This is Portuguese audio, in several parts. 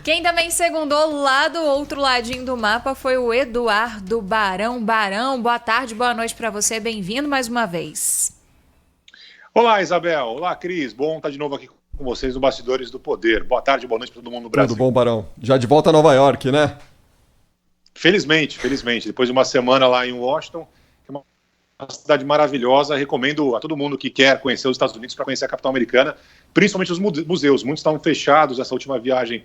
Quem também segundou lá do outro ladinho do mapa foi o Eduardo Barão. Barão, boa tarde, boa noite para você. Bem-vindo mais uma vez. Olá, Isabel. Olá, Cris. Bom estar de novo aqui com vocês no Bastidores do Poder. Boa tarde, boa noite para todo mundo no Tudo Brasil. bom, Barão? Já de volta a Nova York, né? Felizmente. Depois de uma semana lá em Washington, que é uma cidade maravilhosa, recomendo a todo mundo que quer conhecer os Estados Unidos para conhecer a capital americana, principalmente os museus. Muitos estavam fechados essa última viagem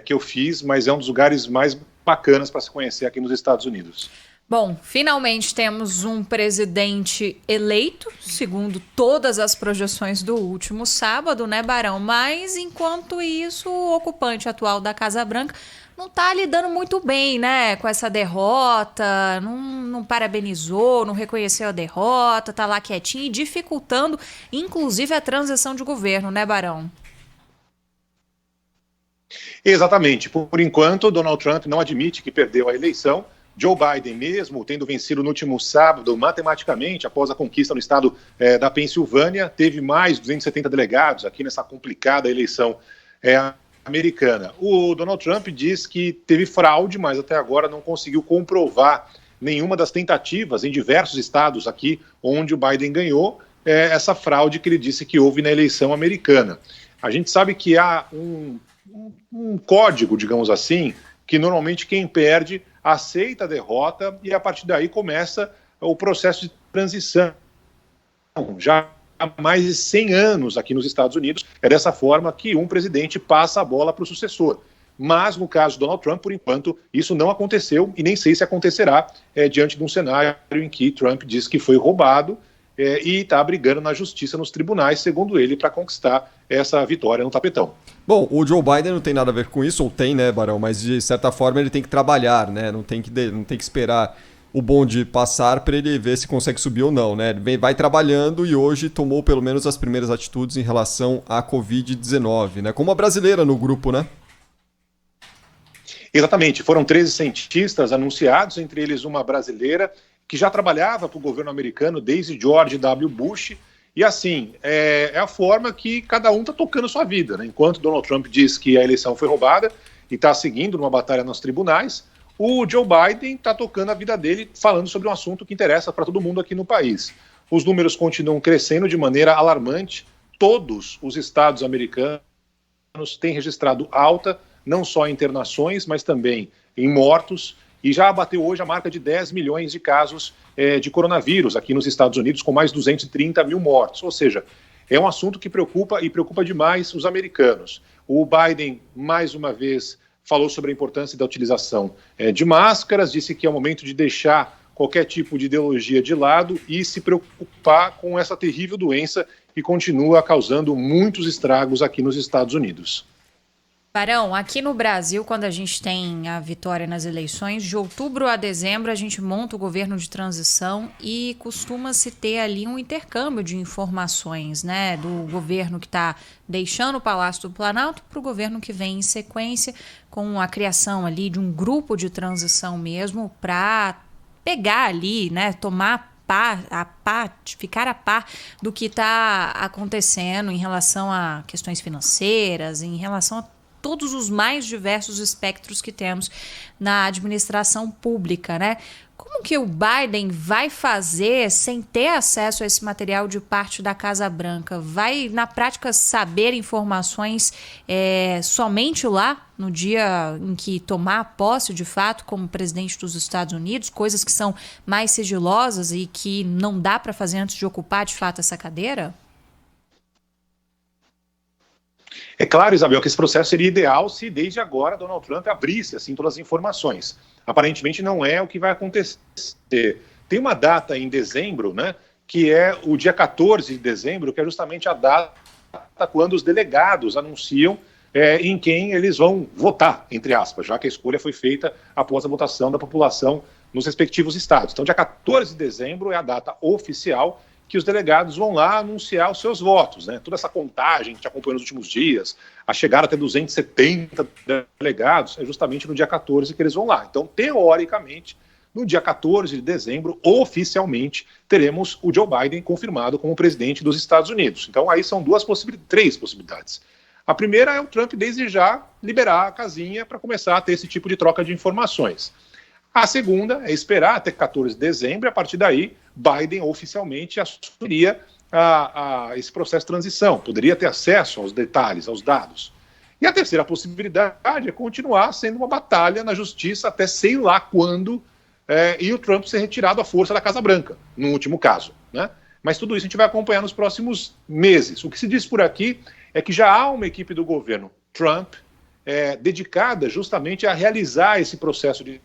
que eu fiz, mas é um dos lugares mais bacanas para se conhecer aqui nos Estados Unidos. Bom, finalmente temos um presidente eleito, segundo todas as projeções do último sábado, né, Barão? Mas, enquanto isso, o ocupante atual da Casa Branca não tá lidando muito bem, né, com essa derrota, não parabenizou, não reconheceu a derrota, tá lá quietinho e dificultando, inclusive, a transição de governo, né, Barão? Exatamente. Por enquanto, Donald Trump não admite que perdeu a eleição. Joe Biden, mesmo tendo vencido no último sábado, matematicamente, após a conquista no estado da Pensilvânia, teve mais 270 delegados aqui nessa complicada eleição americana. O Donald Trump diz que teve fraude, mas até agora não conseguiu comprovar nenhuma das tentativas em diversos estados aqui onde o Biden ganhou, essa fraude que ele disse que houve na eleição americana. A gente sabe que há um código, digamos assim, que normalmente quem perde aceita a derrota e a partir daí começa o processo de transição. Já há mais de 100 anos aqui nos Estados Unidos, é dessa forma que um presidente passa a bola para o sucessor. Mas no caso de Donald Trump, por enquanto, isso não aconteceu e nem sei se acontecerá diante de um cenário em que Trump diz que foi roubado e está brigando na justiça, nos tribunais, segundo ele, para conquistar essa vitória no tapetão. Bom, o Joe Biden não tem nada a ver com isso, ou tem, né, Barão? Mas de certa forma ele tem que trabalhar, né? Não tem que esperar o bonde passar para ele ver se consegue subir ou não, né? Ele vai trabalhando e hoje tomou pelo menos as primeiras atitudes em relação à Covid-19, né? Como a brasileira no grupo, né? Exatamente, foram 13 cientistas anunciados, entre eles uma brasileira que já trabalhava para o governo americano desde George W. Bush. E assim, é a forma que cada um está tocando a sua vida, né? Enquanto Donald Trump diz que a eleição foi roubada e está seguindo numa batalha nos tribunais, o Joe Biden está tocando a vida dele, falando sobre um assunto que interessa para todo mundo aqui no país. Os números continuam crescendo de maneira alarmante. Todos os estados americanos têm registrado alta, não só em internações, mas também em mortos. E já bateu hoje a marca de 10 milhões de casos de coronavírus aqui nos Estados Unidos, com mais 230 mil mortos. Ou seja, é um assunto que preocupa e preocupa demais os americanos. O Biden, mais uma vez, falou sobre a importância da utilização de máscaras, disse que é o momento de deixar qualquer tipo de ideologia de lado e se preocupar com essa terrível doença que continua causando muitos estragos aqui nos Estados Unidos. Barão, aqui no Brasil, quando a gente tem a vitória nas eleições, de outubro a dezembro a gente monta o governo de transição e costuma-se ter ali um intercâmbio de informações, né, do governo que está deixando o Palácio do Planalto para o governo que vem em sequência, com a criação ali de um grupo de transição mesmo para pegar ali, né, ficar a par do que está acontecendo em relação a questões financeiras, em relação a todos os mais diversos espectros que temos na administração pública, né? Como que o Biden vai fazer sem ter acesso a esse material de parte da Casa Branca? Vai, na prática, saber informações somente lá, no dia em que tomar posse, de fato, como presidente dos Estados Unidos, coisas que são mais sigilosas e que não dá para fazer antes de ocupar, de fato, essa cadeira? É claro, Isabel, que esse processo seria ideal se desde agora Donald Trump abrisse assim todas as informações. Aparentemente não é o que vai acontecer. Tem uma data em dezembro, né, que é o dia 14 de dezembro, que é justamente a data quando os delegados anunciam em quem eles vão votar, entre aspas, já que a escolha foi feita após a votação da população nos respectivos estados. Então, dia 14 de dezembro é a data oficial que os delegados vão lá anunciar os seus votos, né? Toda essa contagem que a gente acompanhou nos últimos dias, a chegada até 270 delegados, é justamente no dia 14 que eles vão lá. Então, teoricamente, no dia 14 de dezembro, oficialmente, teremos o Joe Biden confirmado como presidente dos Estados Unidos. Então, aí são três possibilidades. A primeira é o Trump, desde já, liberar a casinha para começar a ter esse tipo de troca de informações. A segunda é esperar até 14 de dezembro, e a partir daí, Biden oficialmente assumiria esse processo de transição, poderia ter acesso aos detalhes, aos dados. E a terceira possibilidade é continuar sendo uma batalha na justiça até sei lá quando, e o Trump ser retirado à força da Casa Branca, no último caso, né? Mas tudo isso a gente vai acompanhar nos próximos meses. O que se diz por aqui é que já há uma equipe do governo Trump dedicada justamente a realizar esse processo de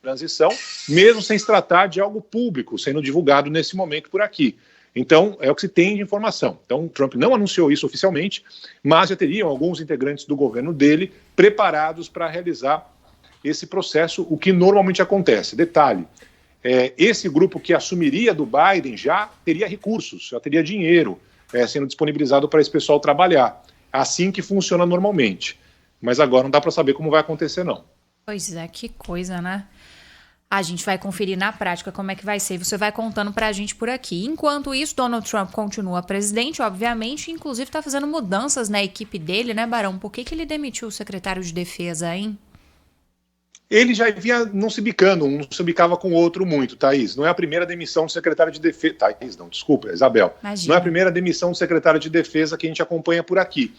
transição, mesmo sem se tratar de algo público sendo divulgado nesse momento por aqui. Então, é o que se tem de informação. Então, Trump não anunciou isso oficialmente, mas já teriam alguns integrantes do governo dele preparados para realizar esse processo, o que normalmente acontece. Detalhe, esse grupo que assumiria do Biden já teria recursos, já teria dinheiro sendo disponibilizado para esse pessoal trabalhar. Assim que funciona normalmente. Mas agora não dá para saber como vai acontecer, não. Pois é, que coisa, né? A gente vai conferir na prática como é que vai ser e você vai contando pra gente por aqui. Enquanto isso, Donald Trump continua presidente, obviamente, inclusive tá fazendo mudanças na equipe dele, né, Barão? Por que ele demitiu o secretário de defesa, hein? Ele já vinha não se bicando, um não se bicava com o outro muito, Thaís. Não é a primeira demissão do secretário de defesa. Thaís, não, desculpa, Isabel. Imagina. Não é a primeira demissão do secretário de defesa que a gente acompanha por aqui.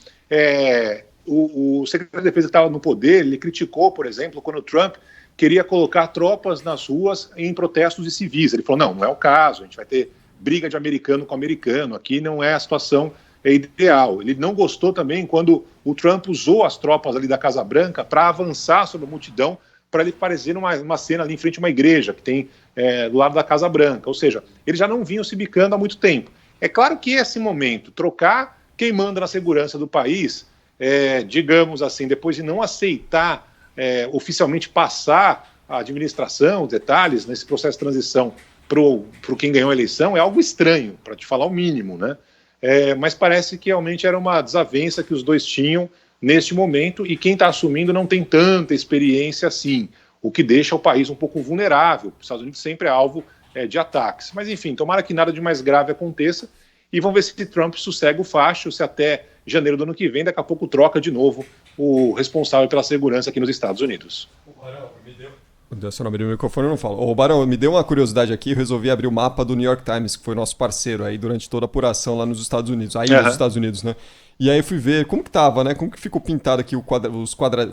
O secretário de defesa que estava no poder, ele criticou, por exemplo, quando o Trump queria colocar tropas nas ruas em protestos de civis. Ele falou, não é o caso, a gente vai ter briga de americano com americano, aqui não é a situação ideal. Ele não gostou também quando o Trump usou as tropas ali da Casa Branca para avançar sobre a multidão, para ele parecer uma cena ali em frente a uma igreja que tem do lado da Casa Branca. Ou seja, eles já não vinham se bicando há muito tempo. É claro que esse momento, trocar quem manda na segurança do país, digamos assim, depois de não aceitar oficialmente passar a administração, os detalhes nesse processo de transição para quem ganhou a eleição, é algo estranho, para te falar o mínimo, né? Mas parece que realmente era uma desavença que os dois tinham neste momento, e quem está assumindo não tem tanta experiência assim, o que deixa o país um pouco vulnerável. Os Estados Unidos sempre é alvo de ataques. Mas enfim, tomara que nada de mais grave aconteça, e vamos ver se Trump sossega o facho, se até janeiro do ano que vem, daqui a pouco troca de novo o responsável pela segurança aqui nos Estados Unidos. Se eu não abrir o microfone, eu não falo. Ô, Barão, me deu uma curiosidade aqui, eu resolvi abrir o mapa do New York Times, que foi nosso parceiro aí durante toda a apuração lá nos Estados Unidos, nos Estados Unidos, né? E aí eu fui ver como que tava, né? Como que ficou pintado aqui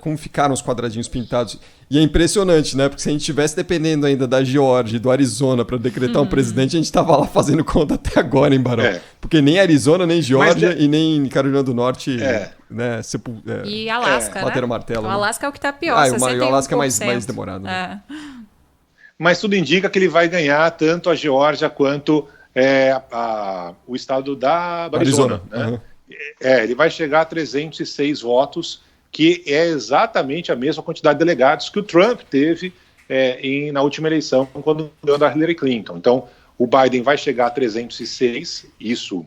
como ficaram os quadradinhos pintados. E é impressionante, né? Porque se a gente estivesse dependendo ainda da Geórgia e do Arizona para decretar um presidente, a gente tava lá fazendo conta até agora, hein, Barão? Porque nem Arizona, nem Geórgia e nem Carolina do Norte, né? E Alasca, né? Bateram o martelo. O Alasca é o que tá pior. O Alasca é mais demorado. Né? Mas tudo indica que ele vai ganhar tanto a Geórgia quanto o estado do Arizona. Né? Uhum. Ele vai chegar a 306 votos, que é exatamente a mesma quantidade de delegados que o Trump teve na última eleição, quando ganhou da Hillary Clinton. Então, o Biden vai chegar a 306, isso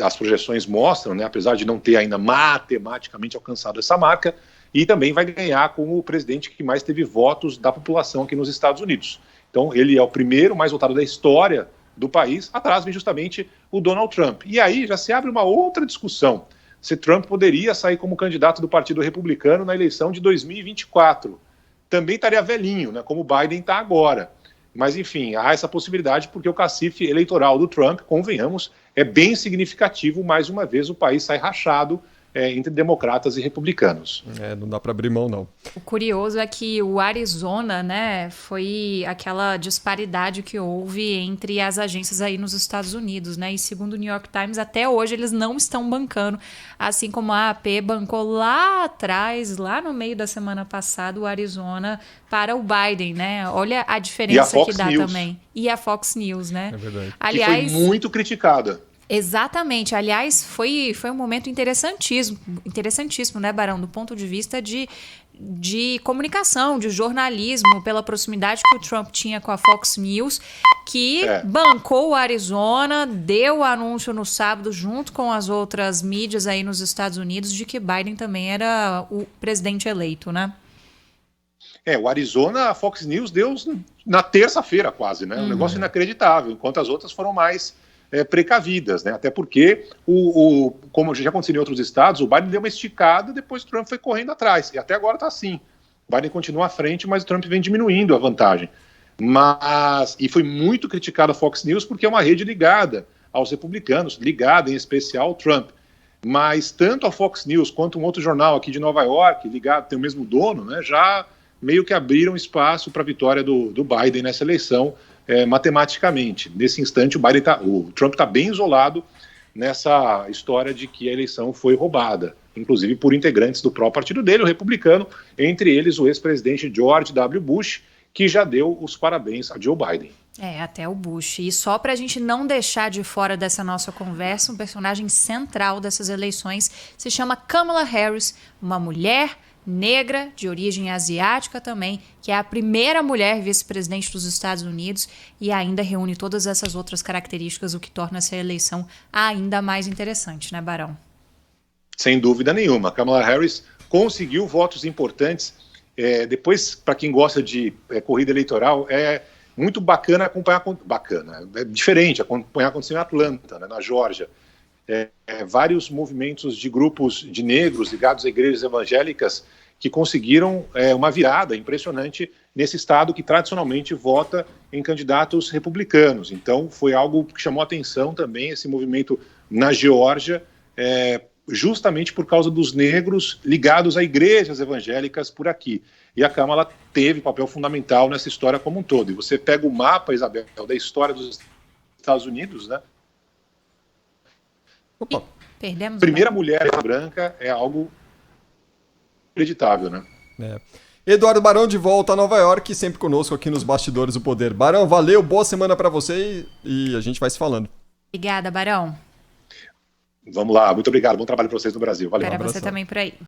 as projeções mostram, né, apesar de não ter ainda matematicamente alcançado essa marca, e também vai ganhar como o presidente que mais teve votos da população aqui nos Estados Unidos. Então, ele é o primeiro mais votado da história do país. Atrás vem justamente o Donald Trump. E aí já se abre uma outra discussão, se Trump poderia sair como candidato do Partido Republicano na eleição de 2024. Também estaria velhinho, né, como o Biden está agora. Mas, enfim, há essa possibilidade porque o cacife eleitoral do Trump, convenhamos, é bem significativo. Mais uma vez, o país sai rachado entre democratas e republicanos. Não dá para abrir mão, não. O curioso é que o Arizona, né, foi aquela disparidade que houve entre as agências aí nos Estados Unidos, né, e segundo o New York Times, até hoje eles não estão bancando, assim como a AP bancou lá atrás, lá no meio da semana passada, o Arizona para o Biden, né, olha a diferença que dá News. Também. E a Fox News, né. É verdade. Aliás, que foi muito criticada. Exatamente. Aliás, foi um momento interessantíssimo, né, Barão? Do ponto de vista de comunicação, de jornalismo, pela proximidade que o Trump tinha com a Fox News, que bancou o Arizona, deu o anúncio no sábado, junto com as outras mídias aí nos Estados Unidos, de que Biden também era o presidente eleito, né? O Arizona, a Fox News deu na terça-feira quase, né? Um negócio inacreditável, enquanto as outras foram mais precavidas, né? Até porque, como já aconteceu em outros estados, o Biden deu uma esticada, depois o Trump foi correndo atrás, e até agora está assim. O Biden continua à frente, mas o Trump vem diminuindo a vantagem. E foi muito criticado a Fox News porque é uma rede ligada aos republicanos, ligada em especial ao Trump. Mas tanto a Fox News quanto um outro jornal aqui de Nova York, ligado, tem o mesmo dono, né, já meio que abriram espaço para a vitória do Biden nessa eleição, matematicamente. Nesse instante, o Trump está bem isolado nessa história de que a eleição foi roubada, inclusive por integrantes do próprio partido dele, o republicano, entre eles o ex-presidente George W. Bush, que já deu os parabéns a Joe Biden. Até o Bush. E só para a gente não deixar de fora dessa nossa conversa, um personagem central dessas eleições se chama Kamala Harris, uma mulher negra, de origem asiática também, que é a primeira mulher vice-presidente dos Estados Unidos e ainda reúne todas essas outras características, o que torna essa eleição ainda mais interessante, né, Barão? Sem dúvida nenhuma. Kamala Harris conseguiu votos importantes. Depois, para quem gosta de corrida eleitoral, é muito bacana acompanhar. É diferente acompanhar acontecendo em Atlanta, né, na Geórgia. Vários movimentos de grupos de negros ligados a igrejas evangélicas que conseguiram uma virada impressionante nesse estado que tradicionalmente vota em candidatos republicanos. Então, foi algo que chamou a atenção também, esse movimento na Geórgia, justamente por causa dos negros ligados a igrejas evangélicas por aqui. E a Kamala teve papel fundamental nessa história como um todo. E você pega o mapa, Isabel, da história dos Estados Unidos, né? Opa. Perdemos. Primeira mulher branca é algo acreditável, né? Eduardo Barão de volta a Nova York, sempre conosco aqui nos Bastidores do Poder. Barão, valeu, boa semana para você e a gente vai se falando. Obrigada, Barão. Vamos lá, muito obrigado, bom trabalho para vocês no Brasil. Valeu. Para você também por aí.